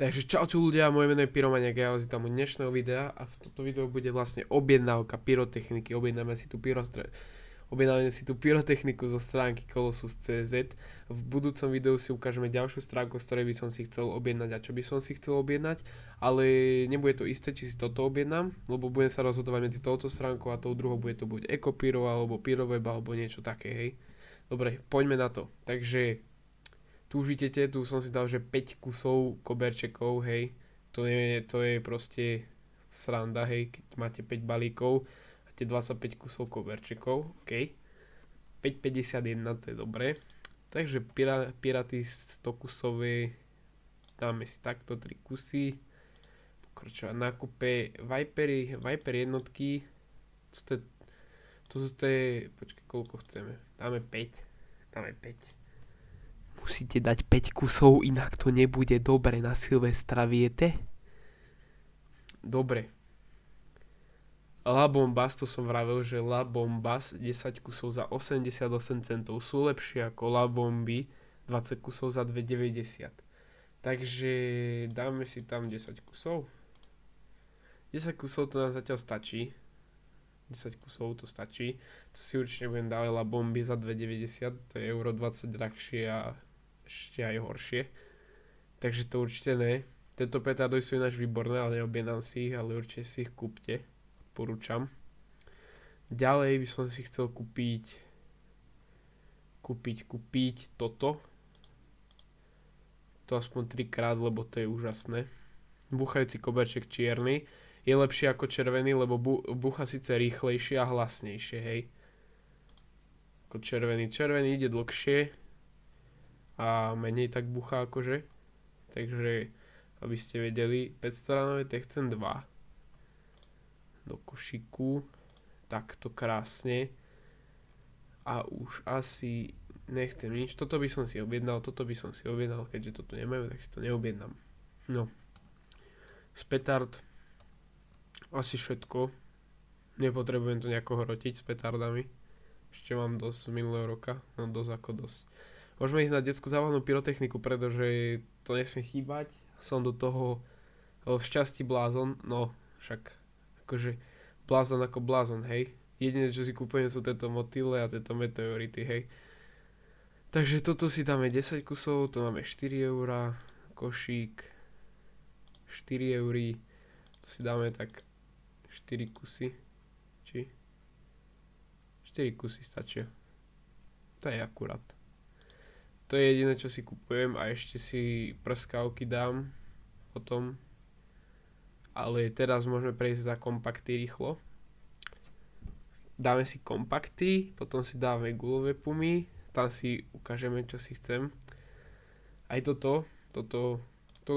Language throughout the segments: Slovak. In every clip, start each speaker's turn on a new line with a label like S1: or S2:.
S1: Takže čaute ľudia, moje meno je Pyromaniak, ja vás vítam u dnešného videa a v tomto videu bude vlastne objednávka pyrotechniky. Objednáme si tú pyrotechniku zo stránky Colossus.cz. V budúcom videu si ukážeme ďalšiu stránku, z ktorej by som si chcel objednať a čo by som si chcel objednať, ale nebude to isté, či si toto objednám, lebo budem sa rozhodovať medzi touto stránkou a tou druhou, bude to buď Ecopyro alebo Pyroweb alebo niečo také, hej. Dobre, poďme na to. Takže tu už vidíte, tu som si dal, že 5 kusov koberčekov, hej. To je proste sranda, hej, keď máte 5 balíkov a tie 25 kusov koberčekov, ok. 5,51, to je dobré. Takže piraty 100 kusové, dáme si takto 3 kusy. Pokračovať nákupe Viper jednotky, počkej, koľko chceme, dáme 5. Musíte dať 5 kusov, inak to nebude dobre na Silvestra, viete? Dobre. La Bombas, to som vravel, že La Bombas 10 kusov za 88 centov sú lepšie ako La Bomby 20 kusov za 2,90. Takže dáme si tam 10 kusov. 10 kusov to nám zatiaľ stačí. 10 kusov to stačí. To si určite budem dávať La Bomby za 2,90. To je euro 20 drahšie a ešte aj horšie. Takže to určite ne. Tieto petardy sú ináč výborné, ale neobjednám si ich, ale určite si ich kúpte. Odporúčam. Ďalej by som si chcel kúpiť toto. To aspoň 3 krát, lebo to je úžasné. Búchajúci koberček čierny. Je lepšie ako červený, lebo búcha síce rýchlejšie a hlasnejšie, hej. Ako červený. Červený ide dlhšie a menej tak bucha akože. Takže, aby ste vedeli, 500 ranové tech chcem 2 do košiku, takto krásne. A už asi nechcem nič, toto by som si objednal, keďže toto nemajú, tak si to neobjednám. No, z petard asi všetko, nepotrebujem to nejako hrotiť s petardami, ešte mám dosť z minulého roka, no dosť ako dosť. Môžeme ísť na detskú zábavnú pyrotechniku, pretože to nesmie chýbať. Som do toho v šťastí blázon, no však akože blázon ako blázon, hej. Jediné, čo si kúpujem, sú tieto motýle a tieto meteority, hej. Takže toto si dáme 10 kusov, to máme 4 eurá, košík 4 eurí, to si dáme tak 4 kusy, či 4 kusy stačia. To je akurát. To je jediné, čo si kupujem a ešte si prskavky dám potom. Ale teraz môžeme prejsť za kompakty rýchlo. Dáme si kompakty, potom si dáme gulové pumy, tam si ukážeme, čo si chcem. Aj toto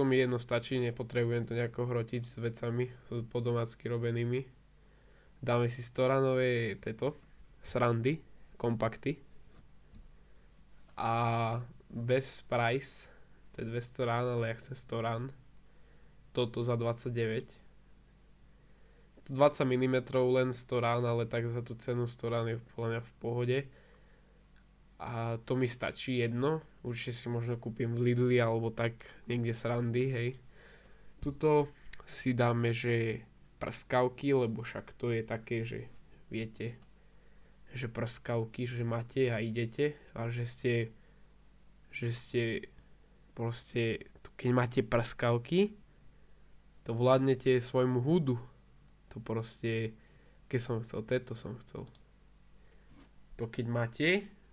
S1: mi jedno stačí, nepotrebujem to nejako hrotiť s vecami po domácky robenými. Dáme si 100 ranové srandy, kompakty. A bez price, to je 200 rán, ale ja chcem 100 rán. Toto za 29. 20 mm len 100 rán, ale tak za tú cenu 100 rán je podľa mňa v pohode. A to mi stačí jedno. Určite si možno kúpim v Lidli alebo tak niekde srandy, hej. Tuto si dáme, že prskavky, lebo však to je také, že viete, že prskavky, že máte a idete, a že ste proste, keď máte prskavky, to vládnete svojmu hudu. To proste, keď som chcel, som chcel. To keď máte,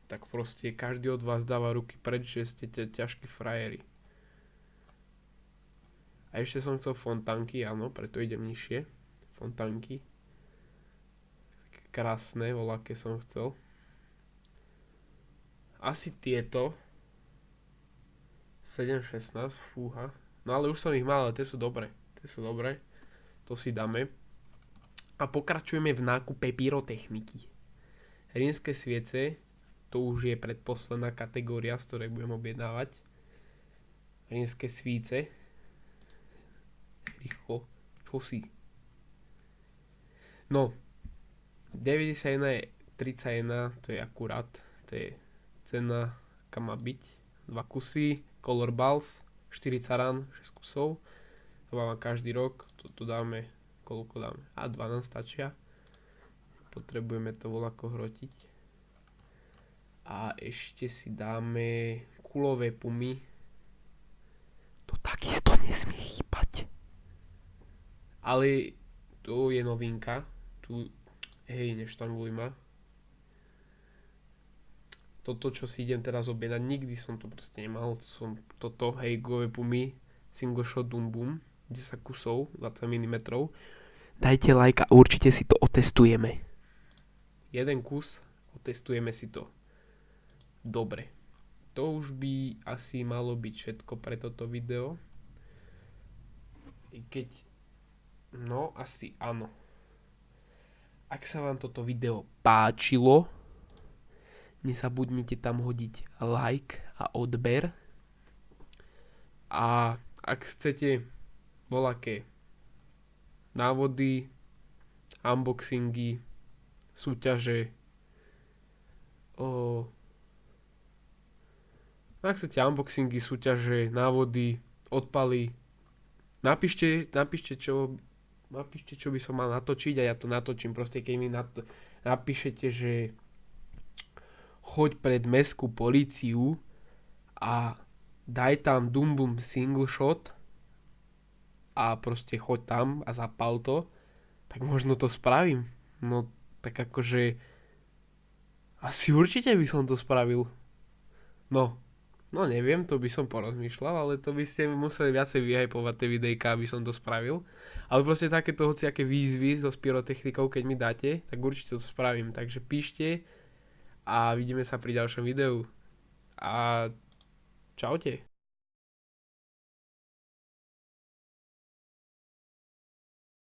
S1: tak proste každý od vás dáva ruky preč, že ste ťažkí frajeri. A ešte som chcel fontánky, áno, preto idem nižšie. Fontánky. Krásne, voľaké som chcel. Asi tieto 7,16, fúha. No ale už som ich mal, ale tie sú dobré. To si dáme. A pokračujeme v nákupe pyrotechniky. Rímske sviece, to už je predposledná kategória, z ktorej budem objednávať. Rímske svíce. Rýchlo, čo si? No, 91 je 31, to je akurát, to je cena, aká má byť. 2 kusy, Color Balls, 4 carán, 6 kusov. To máme každý rok, tu dáme, koľko dáme? 12 stačia. Potrebujeme to voľako hrotiť. A ešte si dáme kulové pumy. To takisto nesmie chýbať. Ale to je novinka. Tu, hej, neštranguj ma. Toto, čo si idem teraz objednať, nikdy som to proste nemal. Toto, hej, kulové pumy, single shot Dum Bum, 10 kusov, 20 mm. Dajte like a určite si to otestujeme. Jeden kus, otestujeme si to. Dobre. To už by asi malo byť všetko pre toto video. I keď... No, asi áno. Ak sa vám toto video páčilo, nezabudnite tam hodiť like a odber. A ak chcete voľaké návody, unboxingy, súťaže, ak chcete unboxingy, súťaže, návody, odpaly, napíšte, čo by som mal natočiť a ja to natočím. Proste keď mi napíšete, že choď pred mestskú políciu a daj tam Dum Bum single shot a proste choď tam a zapal to, tak možno to spravím. No tak akože asi určite by som to spravil. No neviem, to by som porozmýšľal, ale to by ste mi museli viacej vyhypovať tie videjka, aby som to spravil. Ale proste takéto hociaké výzvy so pyrotechnikou, keď mi dáte, tak určite to spravím. Takže píšte a vidíme sa pri ďalšom videu. A čaute.